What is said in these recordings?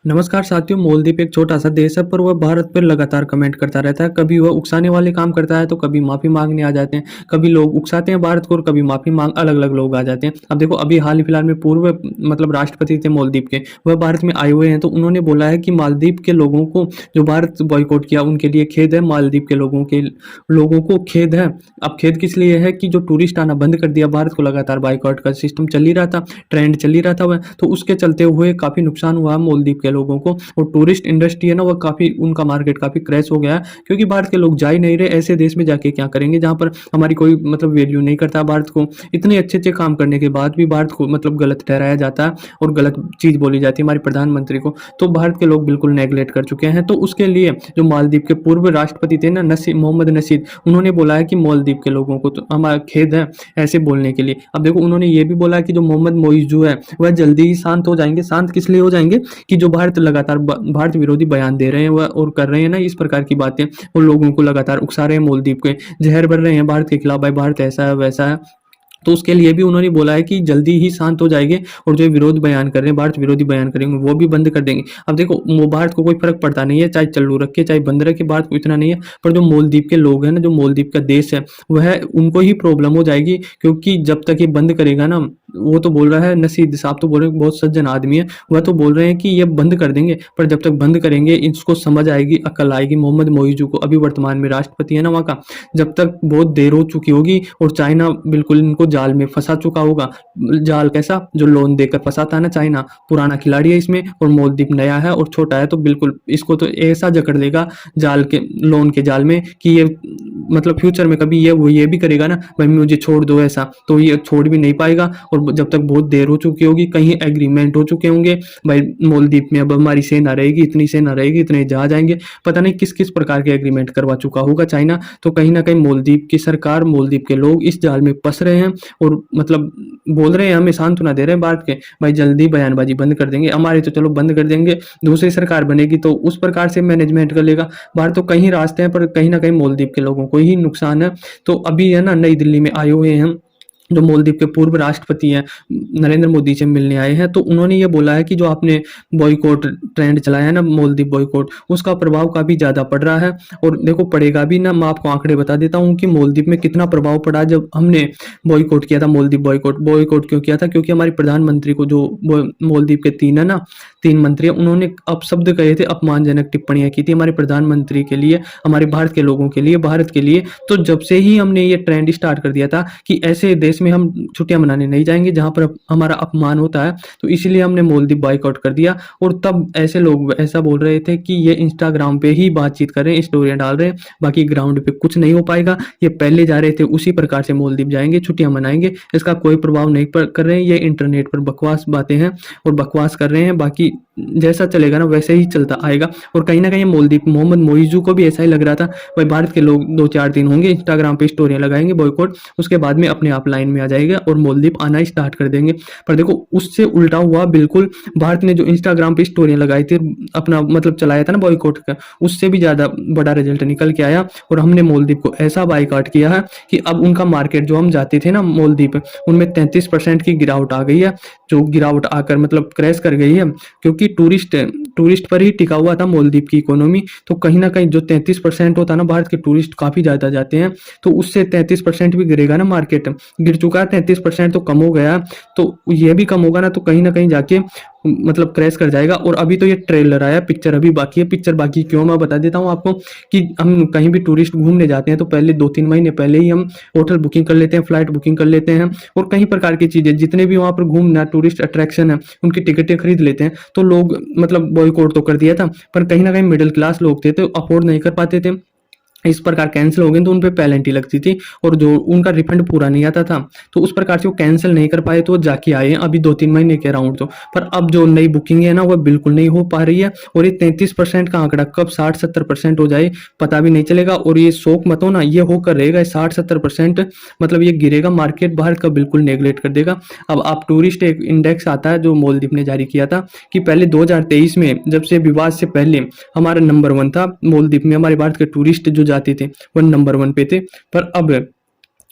नमस्कार साथियों। मालदीव एक छोटा सा देश है, पर वह भारत पर लगातार कमेंट करता रहता है। कभी वह उकसाने वाले काम करता है तो कभी माफी मांगने आ जाते हैं। कभी लोग उकसाते हैं भारत को और कभी माफी मांग अलग अलग लोग आ जाते हैं। अब देखो, अभी हाल ही फिलहाल में पूर्व राष्ट्रपति थे मालदीव के, वह भारत में आए हुए हैं। तो उन्होंने बोला है कि मालदीव के लोगों को जो भारत बॉयकॉट किया उनके लिए खेद है। मालदीव के लोगों को खेद है। अब खेद किस लिए है कि जो टूरिस्ट आना बंद कर दिया भारत को, लगातार बाइकआउट का सिस्टम चल ही रहा था, ट्रेंड चल ही रहा था वह, तो उसके चलते हुए काफी नुकसान हुआ मालदीव के लोगों को। और टूरिस्ट इंडस्ट्री है ना, वह काफी, उनका मार्केट काफी क्रैश हो गया है, क्योंकि भारत के लोग जा ही नहीं रहे। ऐसे देश में जाके क्या करेंगे जहां पर हमारी कोई वैल्यू नहीं करता भारत को। इतने अच्छे अच्छे काम करने के बाद भी भारत को गलत ठहराया जाता है और गलत चीज बोली जाती है हमारे प्रधानमंत्री को। तो भारत के लोग बिल्कुल नेगलेक्ट कर चुके हैं। तो उसके लिए जो मालदीव के पूर्व राष्ट्रपति थे ना, मोहम्मद नशीद, उन्होंने बोला है कि मालदीव के लोगों को तो हमारा खेद है ऐसे बोलने के लिए। अब देखो, उन्होंने ये भी बोला कि जो मोहम्मद मोइजू है वह जल्दी ही शांत हो जाएंगे। शांत किस लिए हो जाएंगे कि जो भारत लगातार भारत विरोधी बयान दे रहे हैं वह और कर रहे हैं ना इस प्रकार की बातें, वो लोगों को लगातार उकसा रहे हैं, मालदीव के जहर भर रहे हैं भारत के खिलाफ, भाई भारत ऐसा है वैसा है। तो उसके लिए भी उन्होंने बोला है कि जल्दी ही शांत हो जाएंगे और जो विरोध बयान कर रहे हैं, भारत विरोधी बयान करेंगे, वो भी बंद कर देंगे। अब देखो, भारत को कोई फर्क पड़ता नहीं है, चाहे चालू रखे चाहे बंद रखे, भारत को इतना नहीं है। पर जो मालदीव के लोग हैं ना, जो मालदीव का देश है, वह उनको ही प्रॉब्लम हो जाएगी। क्योंकि जब तक ये बंद करेगा ना, वो तो बोल रहा है नसीद साहब, तो बोल रहे हैं, बहुत सज्जन आदमी है, वह तो बोल रहे हैं कि ये बंद कर देंगे। पर जब तक बंद करेंगे, इसको समझ आएगी, अकल आएगी मोहम्मद मोइजू को, अभी वर्तमान में राष्ट्रपति है ना वहाँ का, जब तक बहुत देर हो चुकी होगी और चाइना बिल्कुल इनको जाल में फंसा चुका होगा। जाल कैसा, जो लोन देकर फंसाता है ना चाइना, पुराना खिलाड़ी है इसमें, और मालदीव नया है और छोटा है, तो बिल्कुल इसको तो ऐसा जकड़ देगा जाल के, लोन के जाल में, कि ये फ्यूचर में कभी ये भी करेगा ना, भाई मुझे छोड़ दो ऐसा, तो ये छोड़ भी नहीं पाएगा। और जब तक बहुत देर हो चुकी होगी, कहीं एग्रीमेंट हो चुके होंगे, भाई मालदीव में अब हमारी सेना रहेगी, इतनी सेना रहेगी, इतने जहाज आएंगे, पता नहीं किस किस प्रकार के एग्रीमेंट करवा चुका होगा चाइना। तो कहीं ना कहीं मालदीव की सरकार, मालदीव के लोग इस जाल में फंस रहे हैं और बोल रहे हैं, हमें सांत्वना दे रहे हैं भारत के, भाई जल्दी बयानबाजी बंद कर देंगे, हमारे तो चलो बंद कर देंगे, दूसरी सरकार बनेगी तो उस प्रकार से मैनेजमेंट कर लेगा। भारत तो कहीं रास्ते हैं, पर कहीं ना कहीं मालदीव के लोगों को ही नुकसान है। तो अभी है ना, नई दिल्ली में आए हुए हैं जो मालदीव के पूर्व राष्ट्रपति हैं, नरेंद्र मोदी से मिलने आए हैं। तो उन्होंने ये बोला है कि जो आपने बॉयकॉट ट्रेंड चलाया है ना, मालदीव बॉयकॉट, उसका प्रभाव काफी ज्यादा पड़ रहा है। और देखो, पड़ेगा भी ना, मैं आपको आंकड़े बता देता हूँ कि मालदीव में कितना प्रभाव पड़ा जब हमने बॉयकॉट किया था। मालदीव बॉयकॉट क्यों किया था? क्योंकि हमारे प्रधानमंत्री को, जो मालदीव के तीन है ना, तीन मंत्री हैं, उन्होंने अपशब्द कहे थे, अपमानजनक टिप्पणियां की थी हमारे प्रधानमंत्री के लिए, हमारे भारत के लोगों के लिए, भारत के लिए। तो जब से ही हमने ये ट्रेंड स्टार्ट कर दिया था कि ऐसे देश में हम छुट्टियां मनाने नहीं जाएंगे जहां पर हमारा अपमान होता है, तो इसलिए हमने मालदीव बाइकआउट कर दिया। और तब ऐसे लोग ऐसा बोल रहे थे कि ये इंस्टाग्राम पे ही बातचीत कर रहे हैं, स्टोरियां डाल रहे हैं, बाकी ग्राउंड पे कुछ नहीं हो पाएगा। ये पहले जा रहे थे उसी प्रकार से मालदीव जाएंगे, छुट्टियां मनाएंगे, इसका कोई प्रभाव नहीं कर रहे हैं। ये इंटरनेट पर बकवास बातें हैं और बकवास कर रहे हैं, बाकी जैसा चलेगा ना वैसे ही चलता आएगा। और कहीं ना कहीं मालदीव, मोहम्मद मोइजू को भी ऐसा ही लग रहा था, भाई भारत के लोग 2-4 दिन होंगे, इंस्टाग्राम पे स्टोरियां लगाएंगे बॉयकॉट, उसके बाद में अपने आप लाइन में आ जाएगा और मालदीव आना स्टार्ट कर देंगे। पर देखो, उससे उल्टा हुआ बिल्कुल। भारत ने जो इंस्टाग्राम पे स्टोरियां लगाई थी, अपना चलाया था ना बॉयकॉट का, उससे भी ज्यादा बड़ा रिजल्ट निकल के आया। और हमने मालदीव को ऐसा बाइकआउट किया है कि अब उनका मार्केट, जो हम जाते थे ना मालदीव, उनमें 33% की गिरावट आ गई है, जो गिरावट आकर क्रैश कर गई है। क्योंकि टूरिस्ट पर ही टिका हुआ था मालदीव की इकोनॉमी। तो कहीं ना कहीं जो 33% होता है ना, भारत के टूरिस्ट काफी ज्यादा जाते हैं, तो उससे 33% भी गिरेगा ना, मार्केट गिर चुका है 33%, तो कम हो गया। तो ये भी कम होगा ना, तो कहीं ना कहीं जाके क्रैश कर जाएगा। और अभी तो ये ट्रेलर आया, पिक्चर अभी बाकी है। पिक्चर बाकी क्यों, मैं बता देता हूँ आपको, कि हम कहीं भी टूरिस्ट घूमने जाते हैं तो पहले 2-3 महीने पहले ही हम होटल बुकिंग कर लेते हैं, फ्लाइट बुकिंग कर लेते हैं, और कई प्रकार की चीजें, जितने भी वहां पर घूमना टूरिस्ट अट्रैक्शन है, उनकी टिकटें खरीद लेते हैं। तो लोग बॉयकॉट तो कर दिया था, पर कहीं ना कहीं मिडिल क्लास लोग थे तो अफोर्ड नहीं कर पाते थे, इस प्रकार कैंसिल हो गए, तो उन पे पेनल्टी लगती थी और जो उनका रिफंड पूरा नहीं आता था, तो उस प्रकार से वो कैंसिल नहीं कर पाए, तो वो जाके आए हैं अभी 2-3 महीने के अराउंड। तो पर अब जो नई बुकिंग है ना, वो बिल्कुल नहीं हो पा रही है। और ये 33% का आंकड़ा कब 60-70% हो जाए पता भी नहीं चलेगा। और ये शौक मत हो ना, ये होकर रहेगा 60-70%, ये गिरेगा, मार्केट भारत का बिल्कुल नेगलेक्ट कर देगा। अब आप टूरिस्ट एक इंडेक्स आता है जो मालदीव ने जारी किया था, कि पहले 2023 में, जब से विवाद से पहले, हमारा नंबर 1 था मालदीव में, हमारे भारत के टूरिस्ट जो जाते थे वो नंबर 1 पे थे। पर अब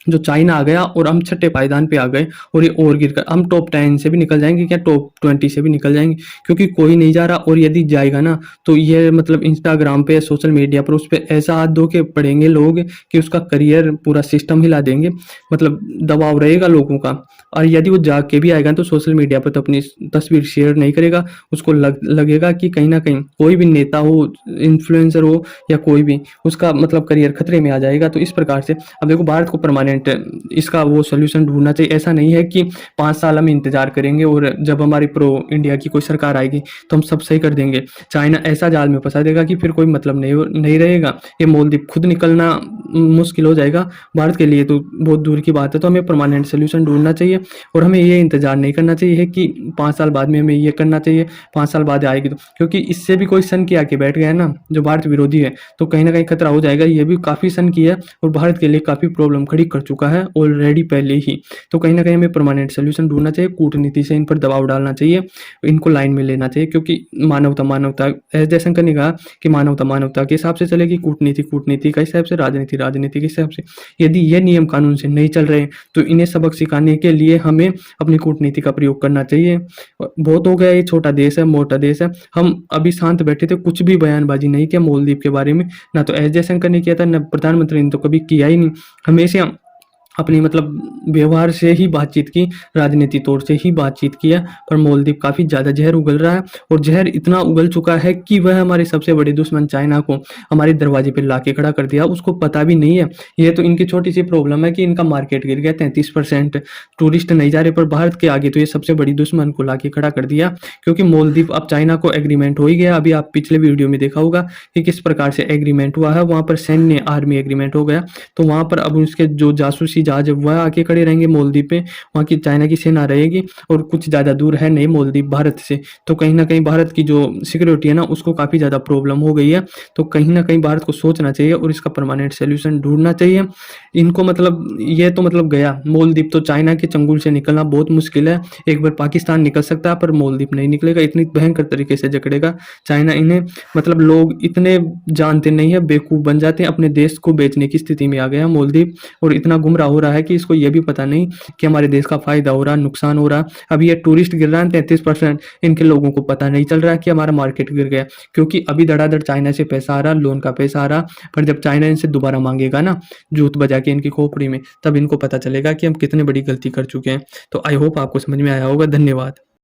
जो चाइना आ गया और हम छठे पायदान पे आ गए और ये और गिर कर हम टॉप 10 से भी निकल जाएंगे, क्या टॉप 20 से भी निकल जाएंगे, क्योंकि कोई नहीं जा रहा। और यदि जाएगा ना तो ये मतलब इंस्टाग्राम पे सोशल मीडिया पर उस पर ऐसा हाथ धो के पड़ेंगे लोग कि उसका करियर पूरा सिस्टम हिला देंगे, मतलब दबाव रहेगा लोगों का। और यदि वो जाग के भी आएगा तो सोशल मीडिया पर तो अपनी तस्वीर शेयर नहीं करेगा, उसको लगेगा कि कहीं ना कहीं कोई भी नेता हो, इन्फ्लुएंसर हो या कोई भी, उसका मतलब करियर खतरे में आ जाएगा। तो इस प्रकार से अब देखो भारत को परमानेंट इसका वो सोल्यूशन ढूंढना चाहिए। ऐसा नहीं है कि 5 साल हम इंतजार करेंगे और जब हमारी प्रो इंडिया की कोई सरकार आएगी तो हम सब सही कर देंगे। चाइना ऐसा जाल में फंसा देगा कि फिर कोई मतलब नहीं रहेगा। ये मालदीव खुद निकलना मुश्किल हो जाएगा, भारत के लिए तो बहुत दूर की बात है। तो हमें परमानेंट सोल्यूशन ढूंढना चाहिए और हमें ये इंतजार नहीं करना चाहिए कि 5 साल बाद में हमें ये करना चाहिए, 5 साल बाद आएगी तो, क्योंकि इससे भी कोई सन की आके बैठ गया है ना जो भारत विरोधी है, तो कहीं ना कहीं खतरा हो जाएगा। ये भी काफी सन की है और भारत के लिए काफी प्रॉब्लम खड़ी कर चुका है ऑलरेडी पहले ही। तो कहीं ना कहीं हमें परमानेंट सोल्यूशन ढूंढना चाहिए, कूटनीति से इन पर दबाव डालना चाहिए, इनको लाइन में लेना चाहिए, क्योंकि मानवता मानवता, एस जयशंकर ने कहा कि मानवता मानवता के हिसाब से चलेगी, कूटनीति कूटनीति के हिसाब से, राजनीति राजनीति के हिसाब से। यदि ये नियम कानून से नहीं चल रहे तो इन्हें सबक सिखाने के लिए हमें अपनी कूटनीति का प्रयोग करना चाहिए। बहुत हो गया, ये छोटा देश है, मोटा देश है, हम अभी शांत बैठे थे, कुछ भी बयानबाजी नहीं किया मालदीव के बारे में, ना तो एस जयशंकर ने किया था, ना प्रधानमंत्री ने तो कभी किया ही नहीं। हमेशा अपनी मतलब व्यवहार से ही बातचीत की, राजनीति तौर से ही बातचीत किया। पर मालदीव काफ़ी ज़्यादा जहर उगल रहा है और जहर इतना उगल चुका है कि वह हमारे सबसे बड़े दुश्मन चाइना को हमारे दरवाजे पे लाके खड़ा कर दिया, उसको पता भी नहीं है। ये तो इनकी छोटी सी प्रॉब्लम है कि इनका मार्केट गिर गया, 33% टूरिस्ट नहीं जा रहे, पर भारत के आगे तो ये सबसे बड़ी दुश्मन को लाके खड़ा कर दिया। क्योंकि मालदीव अब चाइना को एग्रीमेंट हो ही गया, अभी आप पिछले वीडियो में देखा होगा कि किस प्रकार से एग्रीमेंट हुआ है, वहाँ पर सैन्य आर्मी एग्रीमेंट हो गया। तो वहाँ पर अब उसके जो जासूसी जहाज है वह आके खड़े रहेंगे मालदीव पे, वहाँ की चाइना की सेना रहेगी और कुछ ज़्यादा दूर है नहीं मालदीव भारत से। तो कहीं ना कहीं भारत की जो सिक्योरिटी है ना उसको काफ़ी ज़्यादा प्रॉब्लम हो गई है। तो कहीं ना कहीं भारत को सोचना चाहिए और इसका परमानेंट सोल्यूशन ढूंढना चाहिए। इनको मतलब ये तो मतलब गया मालदीव, तो चाइना के चंगुल से निकलना बहुत मुश्किल है। एक बार पाकिस्तान निकल सकता है पर मालदीव नहीं निकलेगा, इतनी भयंकर तरीके से जकड़ेगा चाइना इन्हें। मतलब लोग इतने जानते नहीं है, बेवकूफ़ बन जाते हैं, अपने देश को बेचने की स्थिति में आ गया मालदीव और इतना गुमराह हो रहा है कि इसको ये भी पता नहीं कि हमारे देश का फायदा हो रहा, नुकसान हो रहा। अभी ये टूरिस्ट गिर रहा है 33%, इनके लोगों को पता नहीं चल रहा कि हमारा मार्केट गिर गया, क्योंकि अभी धड़ाधड़ चाइना से पैसा आ रहा, लोन का पैसा आ रहा। पर जब चाइना इनसे दोबारा मांगेगा ना जूत बजा के इनकी खोपड़ी में, तब इनको पता चलेगा कि हम कितने बड़ी गलती कर चुके हैं। तो आई होप आपको समझ में आया होगा। धन्यवाद।